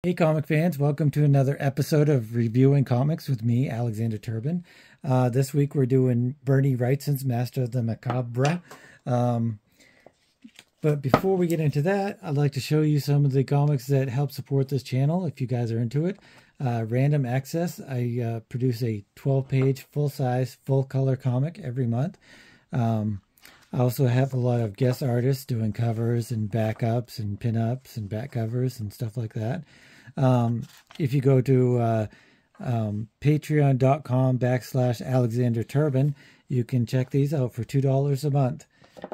Hey comic fans, welcome to another episode of Reviewing Comics with me, Alexander Turbin. This week we're doing Bernie Wrightsons, Master of the Macabre. But before we get into that, I'd like to show you some of the comics that help support this channel if you guys are into it. Random Access, I produce a 12-page, full-size, full-color comic every month. I also have a lot of guest artists doing covers and backups and pinups and back covers and stuff like that. If you go to patreon.com/Alexander Turbin, you can check these out for $2 a month.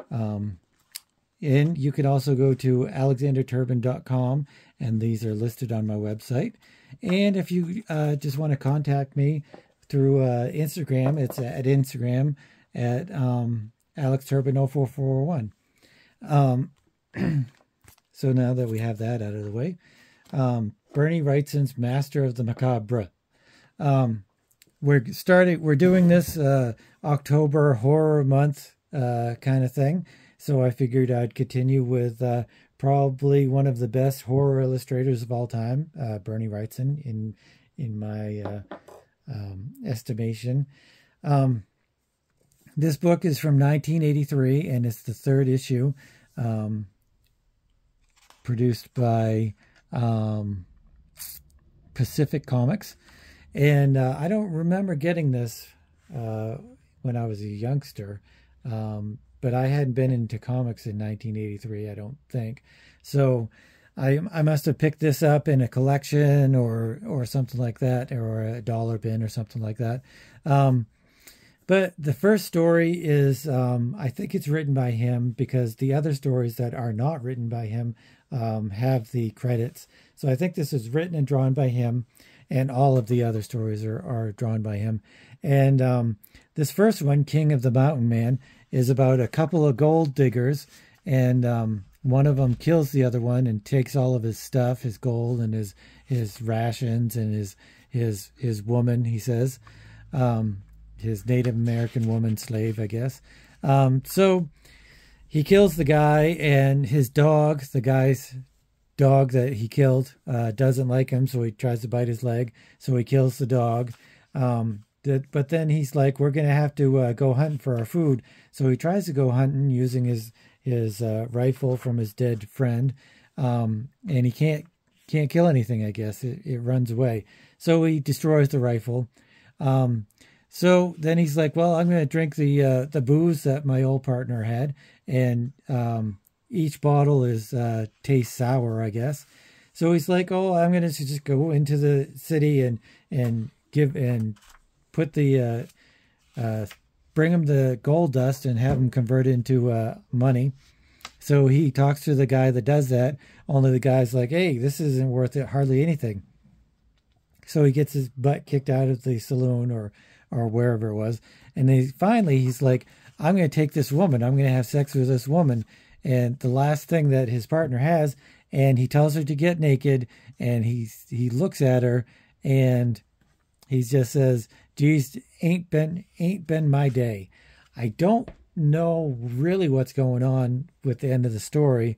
And you can also go to alexanderturbin.com, and these are listed on my website. And if you just want to contact me through Instagram, it's at Instagram at AlexTurbin04401. So now that we have that out of the way, Bernie Wrightsons, Master of the Macabre. We're doing this October horror month kind of thing. So I figured I'd continue with probably one of the best horror illustrators of all time, Bernie Wrightson, in my estimation. This book is from 1983, and it's the third issue, produced by Pacific Comics. And I don't remember getting this when I was a youngster, but I hadn't been into comics in 1983, I don't think. So I must have picked this up in a collection or something like that, or a dollar bin or something like that. But the first story is, I think it's written by him, because the other stories that are not written by him have the credits. So I think this is written and drawn by him, and all of the other stories are drawn by him. And this first one, King of the Mountain Man, is about a couple of gold diggers, and one of them kills the other one and takes all of his stuff, his gold and his rations and his woman, he says. His Native American woman slave, I guess. So he kills the guy, and his dog, the guy's dog that he killed, doesn't like him, so he tries to bite his leg. So he kills the dog. But then he's like, we're going to have to go hunting for our food. So he tries to go hunting using his rifle from his dead friend. And he can't kill anything, I guess. It runs away. So he destroys the rifle. So then he's like, well, I'm going to drink the booze that my old partner had. And each bottle tastes sour, I guess. So he's like, oh, I'm going to just go into the city and put bring him the gold dust and have him convert it into money. So he talks to the guy that does that. Only the guy's like, hey, this isn't worth it, hardly anything. So he gets his butt kicked out of the saloon or wherever it was. And then finally he's like, I'm going to take this woman. I'm going to have sex with this woman. And the last thing that his partner has, and he tells her to get naked, and he looks at her, and he just says, geez, ain't been my day. I don't know really what's going on with the end of the story.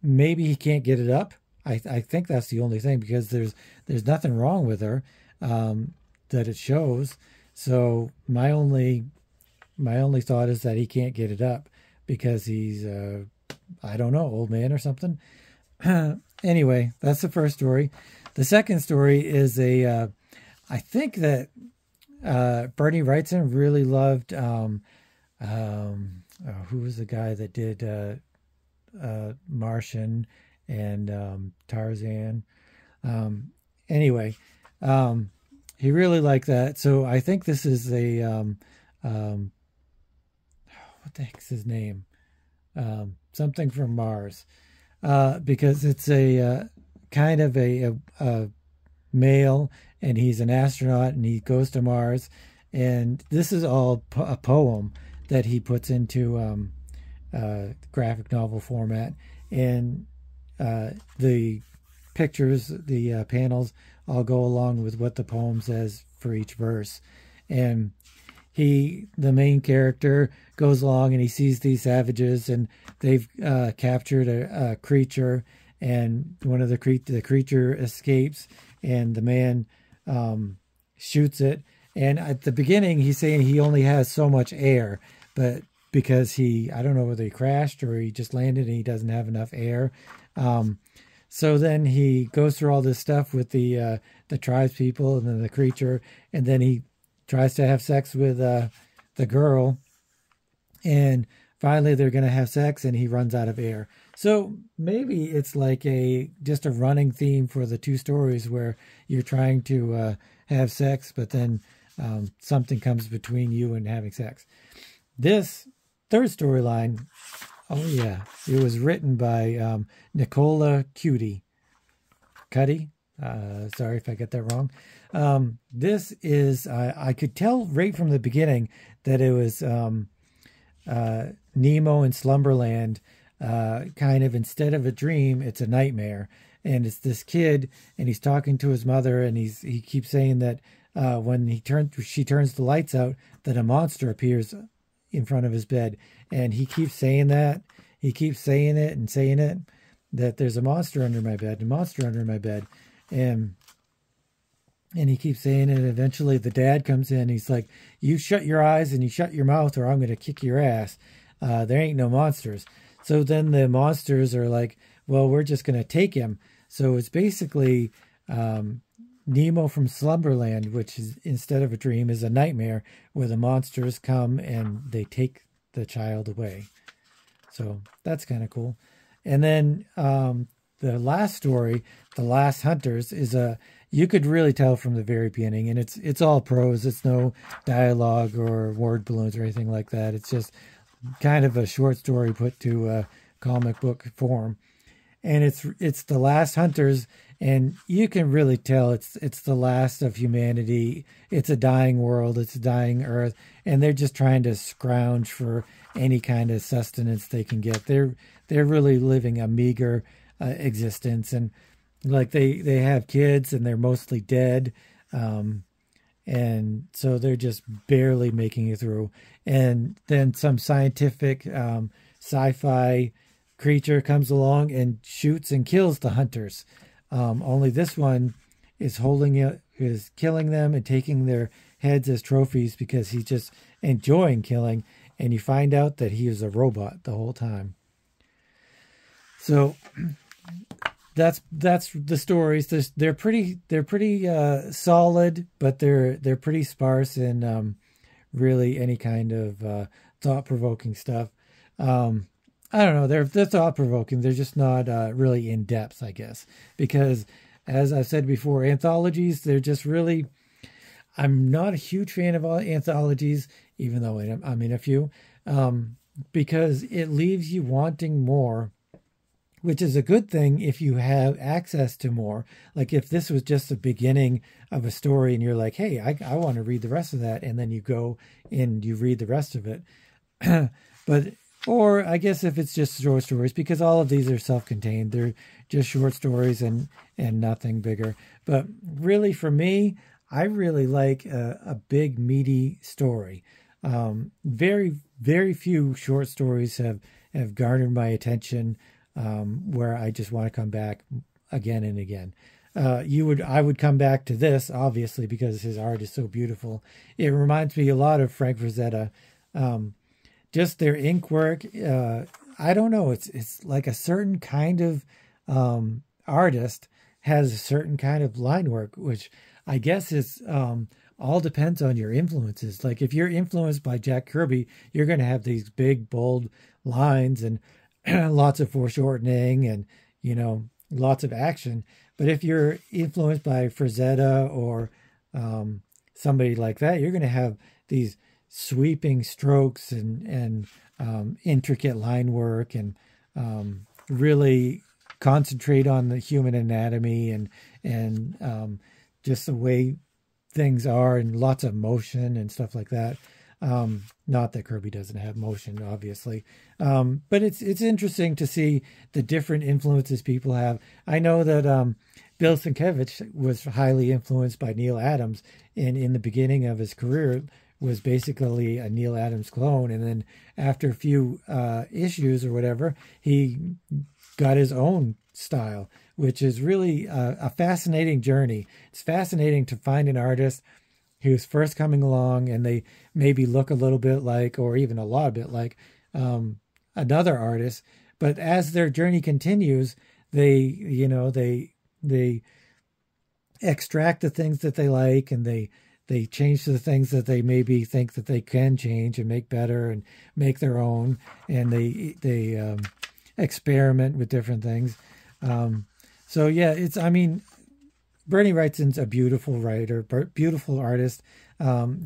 Maybe he can't get it up. I think that's the only thing, because there's nothing wrong with her that it shows. So my only thought is that he can't get it up because he's I don't know, old man or something. Anyway, that's the first story. The second story is I think that Bernie Wrightson really loved who was the guy that did Martian and Tarzan. Anyway, he really liked that. So I think this is what the heck's his name? Something from Mars. Because it's a kind of a male, and he's an astronaut, and he goes to Mars. And this is all a poem that he puts into graphic novel format. And the pictures, the panels, all go along with what the poem says for each verse. And the main character, goes along and he sees these savages, and they've captured a creature, and one of the creature escapes, and the man shoots it. And at the beginning, he's saying he only has so much air, but because I don't know whether he crashed or he just landed and he doesn't have enough air. So then he goes through all this stuff with the tribes people and then the creature, and then he tries to have sex with the girl, and finally they're going to have sex, and he runs out of air. So maybe it's like just a running theme for the two stories where you're trying to have sex, but then something comes between you and having sex. This third storyline, oh yeah, it was written by Nicola Cuddy. Sorry if I get that wrong. This is, I could tell right from the beginning that it was Nemo in Slumberland, kind of, instead of a dream, it's a nightmare. And it's this kid, and he's talking to his mother, and he keeps saying that when she turns the lights out, that a monster appears in front of his bed. And he keeps saying that. He keeps saying it and saying it, that there's a monster under my bed, a monster under my bed. And he keeps saying it. Eventually the dad comes in. He's like, you shut your eyes and you shut your mouth, or I'm going to kick your ass. There ain't no monsters. So then the monsters are like, well, we're just going to take him. So it's basically Nemo from Slumberland, which is, instead of a dream, is a nightmare, where the monsters come and they take the child away. So that's kind of cool. And then the last story, The Last Hunters, is you could really tell from the very beginning, and it's all prose. It's no dialogue or word balloons or anything like that. It's just kind of a short story put to comic book form. And it's the last hunters, and you can really tell it's the last of humanity. It's a dying world, it's a dying earth, and they're just trying to scrounge for any kind of sustenance they can get. They're really living a meager existence, and like they have kids, and they're mostly dead, and so they're just barely making it through. And then some scientific sci-fi creature comes along and shoots and kills the hunters. Only this one is killing them and taking their heads as trophies because he's just enjoying killing. And you find out that he is a robot the whole time. So that's the stories. They're pretty solid, but they're pretty sparse in really any kind of thought-provoking stuff. I don't know. They're thought-provoking. They're just not really in-depth, I guess. Because, as I've said before, anthologies, they're just really... I'm not a huge fan of anthologies, even though I'm in a few, because it leaves you wanting more, which is a good thing if you have access to more. Like if this was just the beginning of a story and you're like, hey, I want to read the rest of that, and then you go and you read the rest of it. Or I guess if it's just short stories, because all of these are self-contained. They're just short stories and nothing bigger. But really, for me, I really like a big, meaty story. Very, very few short stories have garnered my attention where I just want to come back again and again. I would come back to this, obviously, because his art is so beautiful. It reminds me a lot of Frank Frazetta. Just their ink work. I don't know. It's like a certain kind of artist has a certain kind of line work, which I guess is all depends on your influences. Like if you're influenced by Jack Kirby, you're going to have these big, bold lines and lots of foreshortening and, lots of action. But if you're influenced by Frazetta or somebody like that, you're going to have these sweeping strokes and intricate line work and really concentrate on the human anatomy and just the way things are and lots of motion and stuff like that. Not that Kirby doesn't have motion, obviously. But it's interesting to see the different influences people have. I know that Bill Sienkiewicz was highly influenced by Neil Adams, and in the beginning of his career was basically a Neil Adams clone. And then after a few issues or whatever, he got his own style, which is really a fascinating journey. It's fascinating to find an artist who's first coming along and they maybe look a little bit like, or even a lot bit like, another artist, but as their journey continues, they extract the things that they like, and they change the things that they maybe think that they can change and make better and make their own, and they experiment with different things. So yeah, Bernie Wrightson's a beautiful writer, beautiful artist.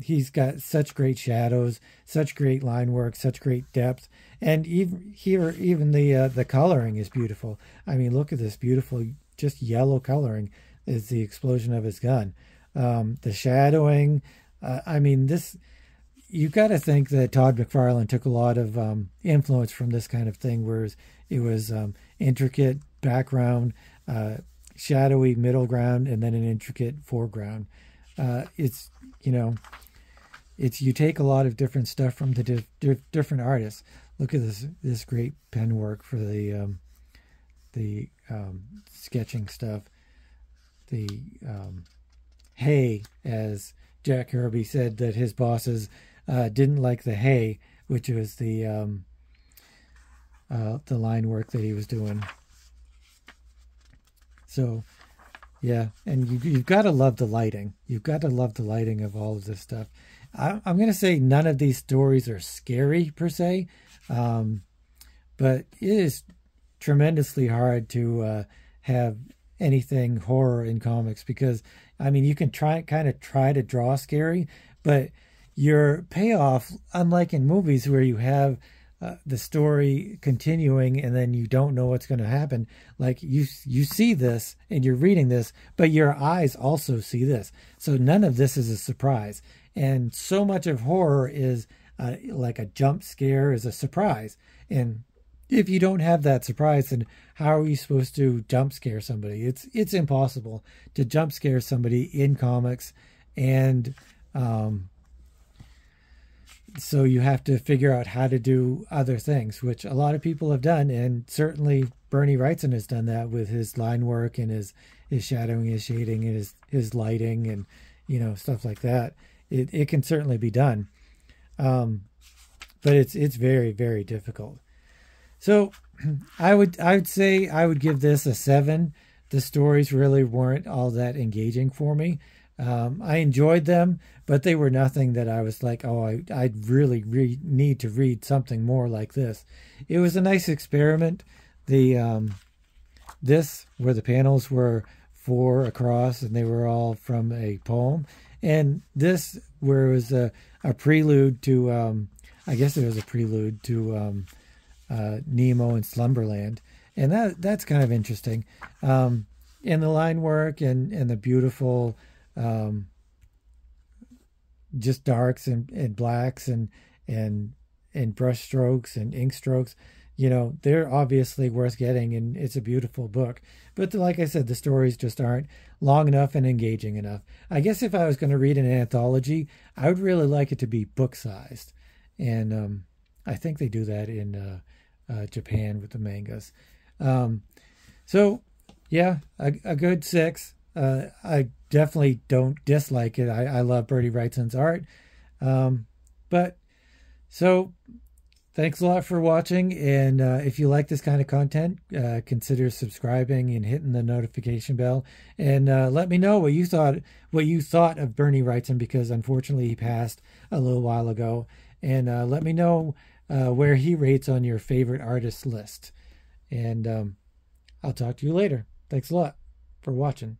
He's got such great shadows, such great line work, such great depth, and even the coloring is beautiful. I mean, look at this beautiful, just yellow coloring is the explosion of his gun. The shadowing, you've got to think that Todd McFarlane took a lot of influence from this kind of thing, where it was intricate background, shadowy middle ground, and then an intricate foreground. It's you take a lot of different stuff from the different artists. Look at this great pen work for the sketching stuff. The hay, as Jack Kirby said that his bosses didn't like the hay, which was the line work that he was doing. So, yeah, and you've got to love the lighting. You've got to love the lighting of all of this stuff. I'm going to say none of these stories are scary per se, but it is tremendously hard to have anything horror in comics, because you can try to draw scary, but your payoff, unlike in movies where you have the story continuing and then you don't know what's going to happen, like you see this and you're reading this, but your eyes also see this, so none of this is a surprise. And so much of horror is like a jump scare is a surprise, and if you don't have that surprise, then how are you supposed to jump scare somebody? It's impossible to jump scare somebody in comics, and so you have to figure out how to do other things, which a lot of people have done, and certainly Bernie Wrightson has done that with his line work and his shadowing, his shading, and his lighting, and stuff like that. It can certainly be done, but it's very, very difficult. So I would say I would give this a 7. The stories really weren't all that engaging for me. I enjoyed them, but they were nothing that I was like, oh, I'd really need to read something more like this. It was a nice experiment. This, where the panels were 4 across and they were all from a poem, and this, where it was a prelude to, I guess it was a prelude to Nemo and Slumberland, and that's kind of interesting. And the line work and the beautiful just darks and blacks and brush strokes and ink strokes, they're obviously worth getting, and it's a beautiful book. But like I said, the stories just aren't long enough and engaging enough. I guess if I was going to read an anthology, I would really like it to be book-sized, and I think they do that in Japan with the mangas. So yeah, a good 6. I definitely don't dislike it. I love Bernie Wrightson's art. But so thanks a lot for watching. And if you like this kind of content, consider subscribing and hitting the notification bell. And let me know what you thought of Bernie Wrightson, because unfortunately he passed a little while ago. And let me know where he rates on your favorite artist list. And I'll talk to you later. Thanks a lot for watching.